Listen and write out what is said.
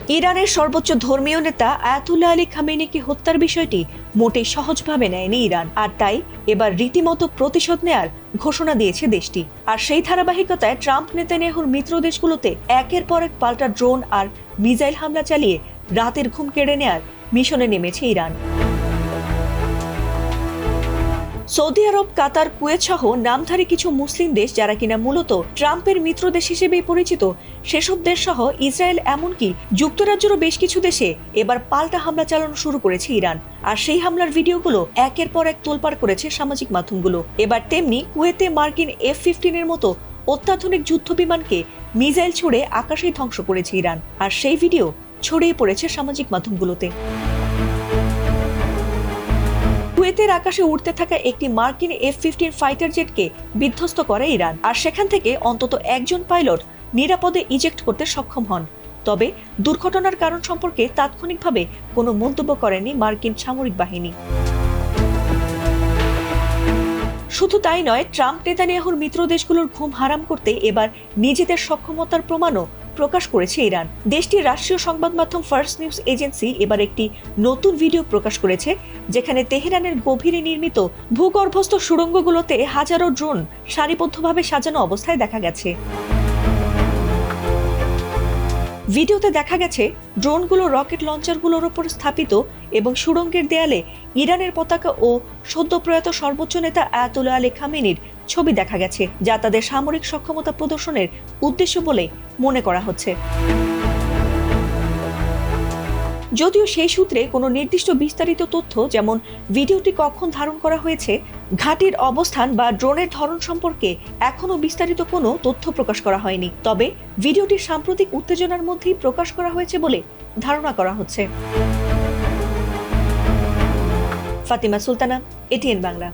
ইরানের সর্বোচ্চ ধর্মীয় নেতা আয়াতুল্লাহ আলী খামেনিকে হত্যার বিষয়টি মোটেই সহজভাবে নেয়নি ইরান, আর তাই এবার রীতিমতো প্রতিশোধ নেয়ার ঘোষণা দিয়েছে দেশটি। আর সেই ধারাবাহিকতায় ট্রাম্প নেতানিয়াহুর মিত্র দেশগুলোতে একের পর এক পাল্টা ড্রোন আর মিসাইল হামলা চালিয়ে রাতের ঘুম কেড়ে নেয়ার মিশনে নেমেছে ইরান। সৌদি আরব, কাতার, কুয়েত সহ নামধারী কিছু মুসলিম দেশ যারা কিনা মূলত ট্রাম্পের মিত্র দেশ হিসেবেই পরিচিত, সেসব দেশ সহ ইসরায়েল, এমনকি যুক্তরাজ্যেরও বেশ কিছু দেশে এবার পাল্টা হামলা চালানো শুরু করেছে ইরান। আর সেই হামলার ভিডিওগুলো একের পর এক তোলপাড় করেছে সামাজিক মাধ্যমগুলো। এবার তেমনি কুয়েতে মার্কিন F-15 এর মতো অত্যাধুনিক যুদ্ধ বিমানকে মিসাইল ছুড়ে আকাশেই ধ্বংস করেছে ইরান, আর সেই ভিডিও ছড়িয়ে পড়েছে সামাজিক মাধ্যমগুলোতে। কুয়েতের আকাশে উড়তে থাকা একটি মার্কিন F-15 ফাইটার জেটকে বিধ্বস্ত করে ইরান, আর সেখান থেকে অন্তত একজন পাইলট নিরাপদে ইজেক্ট করতে সক্ষম হন। তবে দুর্ঘটনার কারণ সম্পর্কে তাৎক্ষণিকভাবে কোনো মন্তব্য করেনি মার্কিন সামরিক বাহিনী। শুধু তাই নয়, ট্রাম্প নেতানিয়াহুর মিত্র দেশগুলোর ঘুম হারাম করতে এবার নিজেদের সক্ষমতার প্রমাণও প্রকাশ করেছে ইরান। দেশটির রাষ্ট্রীয় সংবাদ মাধ্যম ফার্স্ট নিউজ এজেন্সি এবার একটি নতুন ভিডিও প্রকাশ করেছে, যেখানে তেহরানের গভীরে নির্মিত ভূগর্ভস্থ সুড়ঙ্গগুলোতে হাজারো ড্রোন সারিবদ্ধভাবে সাজানো অবস্থায় দেখা গেছে। ভিডিওতে দেখা গেছে ড্রোনগুলো রকেট লঞ্চারগুলোর ওপর স্থাপিত এবং সুড়ঙ্গের দেয়ালে ইরানের পতাকা ও সদ্য প্রয়াত সর্বোচ্চ নেতা আয়াতুল্লাহ আলী খামেনির ছবি দেখা গেছে, যা তাদের সামরিক সক্ষমতা প্রদর্শনের উদ্দেশ্য বলে মনে করা হচ্ছে। যদিও সেই সূত্রে কোনো নির্দিষ্ট বিস্তারিত তথ্য, যেমন ভিডিওটি কখন ধারণ করা হয়েছে, ঘাঁটির অবস্থান বা ড্রোনের ধরন সম্পর্কে এখনো বিস্তারিত কোনো তথ্য প্রকাশ করা হয়নি। তবে ভিডিওটি সাম্প্রতিক উত্তেজনার মধ্যেই প্রকাশ করা হয়েছে বলে ধারণা করা হচ্ছে। ফাতিমা সুলতানা, ATN বাংলা।